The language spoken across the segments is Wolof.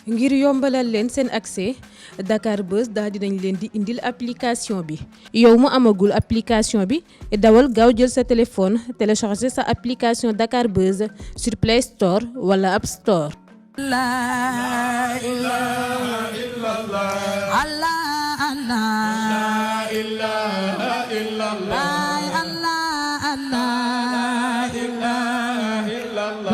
ngir yombalal leen seen accès Dakar Buzz daal dinañ leen di indil application bi yow mu amagul application bi dawal gaaw jël sa téléphone télécharger sa application Dakar Buzz sur Play Store wala App Store. La ilaha illallah. Allah Allah. La ilaha illallah. Allah Allah. La ilaha illallah.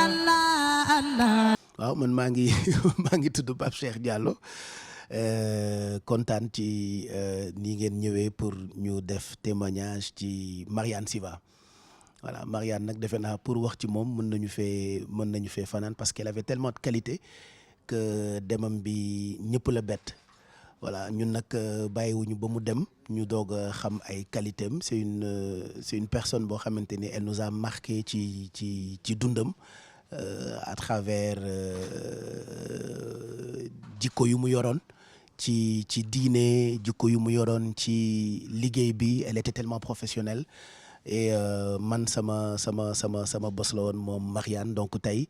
Allah Allah. waaw man maa ngi tudd Pape Cheikh Diallo kontaan ci ni ngeen ñëwee pour ñu def témoignage ci Mariane Siva. Voilà, Mariane nag defe naa pour wax ci moom mën nañu fee fanaan parce qu'elle avait tellement de qualité que demam bi ñëpp la bett. Voilà, ñun nag bàyyiwuñu ba mu dem ñu doog a xam ay qualité am c'est une personne boo xamante ni elle nous a marqué ci dundam à travers jikko yu mu yoroon ci diine, jikko yu mu yoroon ci liggéey bi. Elle était tellement professionnelle. Et man sama boss la woon moom Mariane donc tey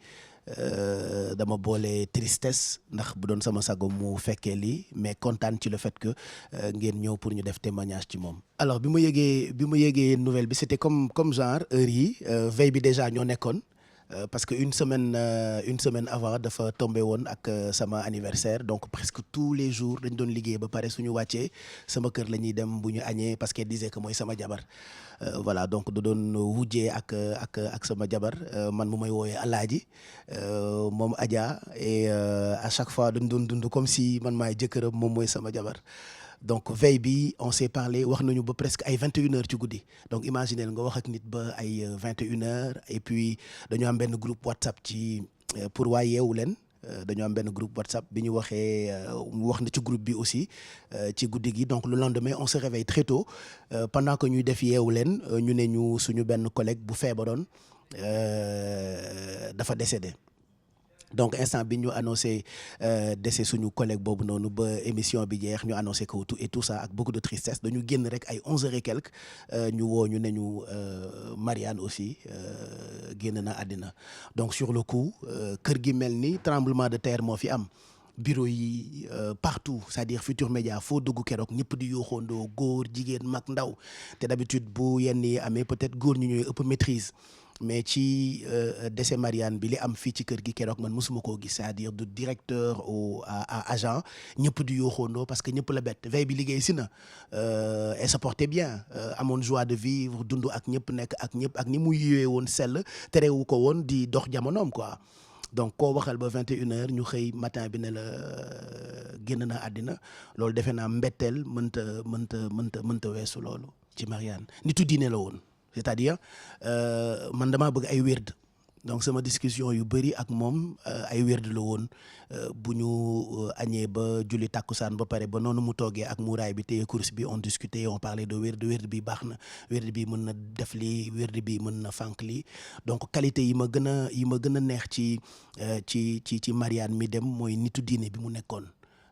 dama boole tristesse ndax bu doon sama sago mu fekkee lii mais kontaan ci le fait que ngeen ñëw pour ñu def témoignage ci moom. Alors bi ma yëgee nouvelle bi c'était comme genre heure yi veille bi déjà ñoo nekkoon parce que une semaine avant dafa tombé woon ak sama anniversaire donc presque tous les jours dañ doon liggéey ba pare suñu wàccee sama kër la ñuy dem bu ñu añee parce qu'elle disait que mooy sama jabar. Voilà donc da doon wujjee ak sama jabar man mu may woowee Alaaji moom Adja et à chaque fois dañ doon dund comme si man maay jëkkëram moom mooy sama jabar. Donc veille bi on s'est parlé wax nañu ba presque ay 21h ci guddi donc imaginez nga wax ak nit ba ay 21h et puis dañu am benn groupe WhatsApp ci pour waa yeewu leen. Dañu am benn groupe WhatsApp bi ñu waxee wax na ci groupe bi aussi ci guddi gi donc le lendemain on se réveille très tôt pendant que ñuy def yeewu leen ñu ne ñu suñu benn collègue bu feebaroon dafa décédé. Donc instant bi ñu annoncé décès suñu collègue boobu noonu ba émission bi jeex ñu annoncé que tout ça ak beaucoup de tristesse dañu génn rek ay 11h et quelques ñu woo ñu ne ñu Mariane aussi génn na àddina. Donc sur le coup kër gi mel ni tremblement de terre moo fi am. Bureau yi partout c'est-à-dire Futurs Médias foo dugg keroog ñëpp di yooxoondoo góor jigéen mag ndaw te d'habitude bu yenn yi amee peut-être góor ñu ñooy ëpp maîtrise. Mais ci décès Mariane bi li am fii ci kër gi keroog man mosuma koo gis c'est-à-dire du directeur à agent ñëpp di yooxoondoo parce que ñëpp la bett veille bi liggéey si na elle se portait bien amoon joie de vivre dund ak ñëpp nekk ak ñëpp ak ni mu yiwee woon sell terewu ko woon di dox jamonoom quoi. Donc koo waxal ba 21h ñu xëy matin bi ne la génn na àddina loolu defe naa mbetteel mënta weesu loolu ci Mariane nitu diine la woon. C'est-à-dire man damaa bëgg ay wérd donc sama discussion yu bëri ak moom ay wérd la woon bu ñu añee ba julli tàkkusaan ba pare ba noonu mu toogee ak muuraay bi téye course bi on discutait on parlait de wérd bi baax na wérd bi mën na def lii wérd bi mën na fànk lii donc qualité yi ma gën a neex ci Mariane mi dem mooy nitu diine bi mu nekkoon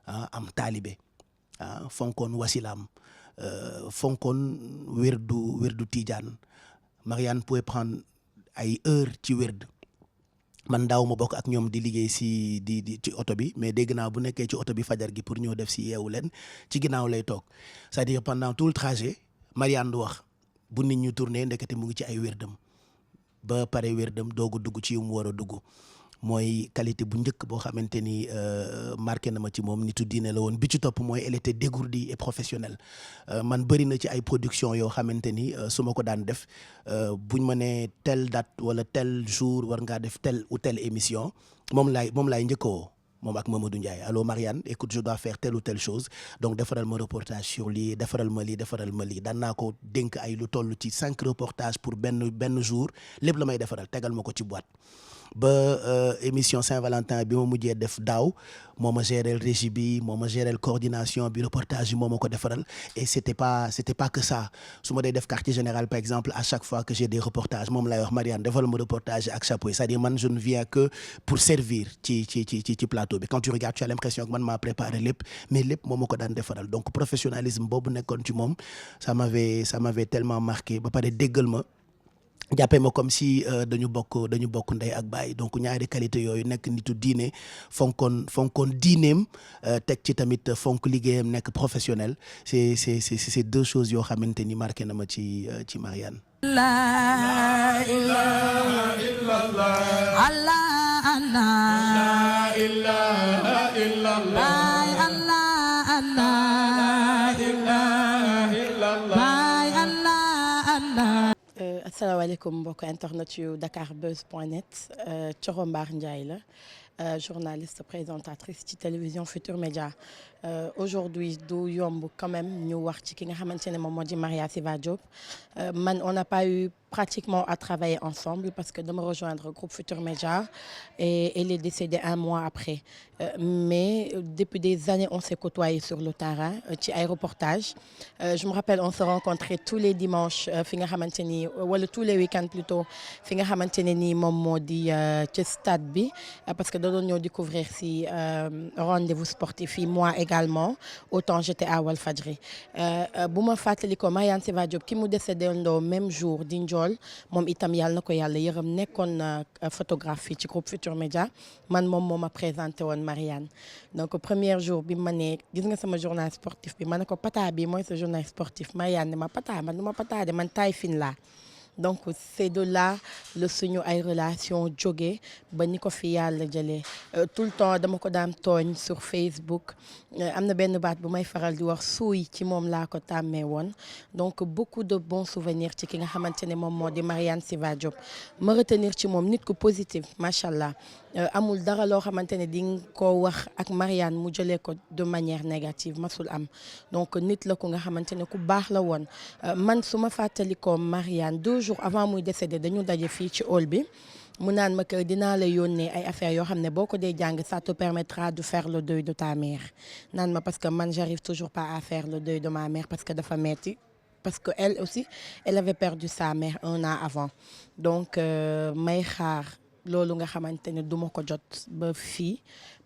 am taalibe fonkoon wasilaam fonkoon wérdu Tidiane. Mariane pouvait prendre ay heures ci wérd man daaw ma bokk ak ñoom di liggéey si ci oto bi mais dégg naa bu nekkee ci oto bi fajar gi pour ñëw def si yeewu leen ci ginnaaw lay toog c'est-à-dire pendant tout le trajet Mariane du wax bu nit ñu tourné ndekete mu ngi ci ay wérdam ba pare wérdam doog a dugg ci yu mu war a dugg mooy qualité bu njëkk boo xamante ni marqué na ma ci moom nitu diine la woon bi ci topp mooy elle était dégourdie et professionnelle man bëri na ci ay production yoo xamante ni su ma ko daan def buñ ma nee telle date wala tel jour war ngaa def telle ou telle émission moom laay njëkkoo moom ak Mamadou Ndiaye allo Mariane écoute je dois faire telle ou telle chose donc defaral ma reportage sur lii defaral ma lii daan naa ko dénk ay lu toll ci 5 reportages pour benn jour lépp la may defaral tegal ma ko ci boîte. ba émission Saint-Valentin bi ma mujjee def daaw moo ma géré régie bi moo ma géré coordination bi reportage yi moo ma ko defaral et c'était pas que ça su ma dee def quartier général par exemple à chaque fois que j'ai des reportages moom lay wax Mariane defal ma reportage ak chapeau c'est-à-dire man je ne viens que pour servir ci plateau bi quand tu regardes tu as l'impression que man maa préparé lépp mais lépp moo ma ko daan defaral donc professionnalisme boobu nekkoon ci moom ça m'avait tellement marqué ba pare déggal ma jàppee ma comme si dañu bokk ndey ak baay donc ñaari qualité yooyu nekk nitu diine fonkoon diineem teg ci tamit fonk liggéeyam nekk professionnel c'est deux choses yoo xamante ni marqué na ma ci Marianne. La ilaha illallah. Allah Allah. La ilaha illallah. Allah Allah. La ilaha illallah. asalaamaaleykum mbokk internet yu dakarbuzz.net Thioro Mbar Ndiaye la journaliste présentatrice ci télévision Futur Média aujourd'hui du yomb quand même ñu wax ci ki nga xamante ne moom moo di Maria Siva Diop man on n'a pas eu pratiquement à travailler ensemble parce que dama rejoindre groupe Futur Média et elle est décédée 1 mois après mais depuis des années on s'est côtoyé sur le terrain ci ay reportages je me rappelle on se rencontrait tous les dimanches fi nga xamante ni wala tous les week-ends plutôt fi nga xamante ne nii moom moo di ci stade bi parce que da doon ñëw découvrir si rendez-vous sportif yi moi également autant j'étais à Walfadjri bu ma fàttali ko Marianne Siva Diop ki mu décédé ndoo même jour di njool moom itam yàlla na ko yàlla yërëm nekkoon photographie ci groupe Futur Média man moom moo ma présenté woon Marianne donc premier jour bi ma ne gis nga sama journal sportif bi ma ne ko pata bi mooy sa journal sportif Marianne ne ma pata man du ma pata de man taay fin laa donc c'est de là le suñu ay relation jóge ba ni ko fi yàlla jëlee tout le temps dama ko daan tooñ sur Facebook am na benn baat bu may faral di wax suuy ci moom laa ko tàmmee woon donc beaucoup de bons souvenirs ci ki nga xamante ne moom moo di Marianne Siva Diop ma retenir ci moom nit ku positif macha allah amul dara loo xamante ne di nga ko wax ak Marianne mu jëlee ko de manière négative masul am donc nit la ko nga xamante ne ku baax la woon man su ma fàttali ko Marianne 2 jours avant muy décédé dañu daje fii ci hall bi mu naan ma que dinaa la yónnee ay affaires yoo xam ne boo ko dee jàng ça te permettra de faire le deuil de ta mère naan ma parce que man j'arrive toujours pas à faire le deuil de ma mère parce que dafa metti parce que elle aussi elle avait perdu sa mère 1 an avant donc may xaar loolu nga xamante ne duma ko jot ba fii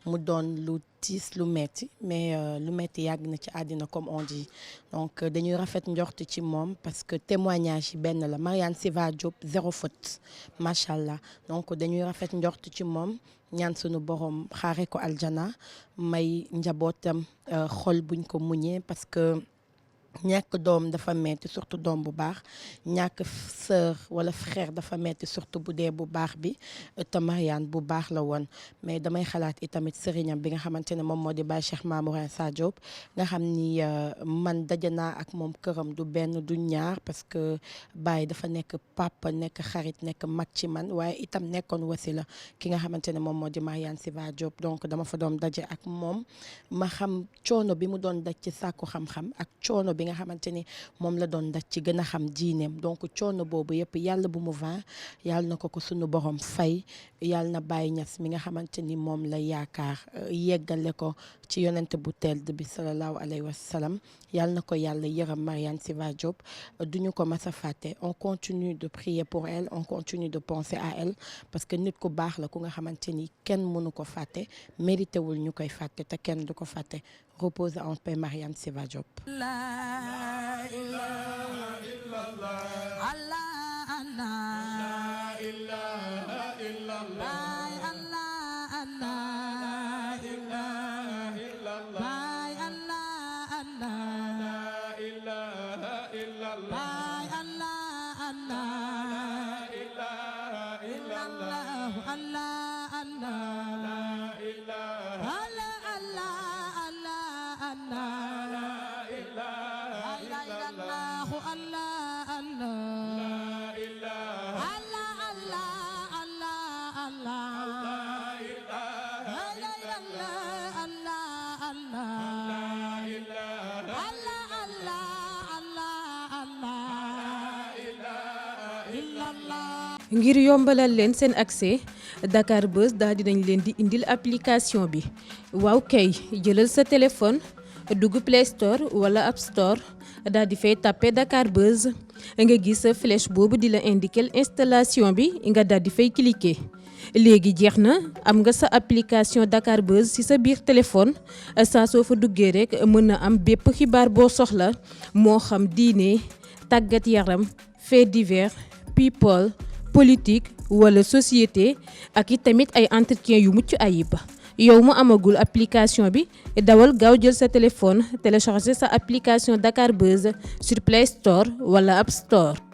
mu doon lu tiis lu metti mais lu metti yàgg na ci àddina comme on dit donc dañuy rafet njort ci moom parce que témoignage yi benn la Marianne Siva Diop 0 faute macha allah donc dañuy rafet njort ci moom ñaan sunu borom xaare ko aljana may njabootam xol buñ ko muñee parce que ñàkk doom dafa metti surtout doom bu baax ñàkk sœur wala frère dafa metti surtout bu dee bu baax bi te Marianne bu baax la woon mais damay xalaat itamit sëriñam bi nga xamante ne moom moo di Baye Cheikh Mamour Sa Diop nga xam ni man daje naa ak moom këram du benn du ñaar parce que Baye dafa nekk papa nekk xarit nekk mag ci man waaye itam nekkoon wasila ki nga xamante ne moom moo di Marianne Siva Diop donc dama fa doon daje ak moom ma xam coono bi mu doon daj ci sàkku xam-xam ak coono bi nga xamante ni moom la doon daj ci gën a xam diineem donc coono boobu yëpp yàlla bu mu vin yàlla na ko sunu borom fay yàlla na Baye Niass mi nga xamante ni moom la yaakaar yeggale ko ci yonent bu tedd bi sallallahu alayhi wa sallam yàlla na ko yàlla yërëm Marianne Siva Diop duñu ko mas a fàtte on continue de prier pour elle on continue de penser à elle parce que nit ku baax la ku nga xamante ni kenn mënu ko fàtte mérité wul ñu koy fàtte te kenn du ko fàtte repose en paix Marianne Siva Diop. La ilaha illallah. Allah Allah. La ilaha illallah. Allah Allah. La ilaha illallah. Allah Allah. La ilaha illallah. Allah Allah. La ilaha illallah. Allah Allah. La ilaha ngir yombalal leen seen accès Dakarbuzz daal dinañ leen di indil application bi waaw kay jëlal sa téléphone dugg Play Store wala App Store daal di fay tapé Dakarbuzz nga gis sa flèche boobu di la indiquer installation bi nga daal di fay cliquer léegi jeex na am nga sa application Dakarbuzz ci sa biir téléphone saa soo fa duggee rek mën na am bépp xibaar boo soxla moo xam diine tàggat yaram fait divers people politique wala société ak it tamit ay entretien yu mucc ayib. yow mu amagul application bi dawal gaaw jël sa téléphone télécharger sa application Dakar Buzz sur Play Store wala App Store.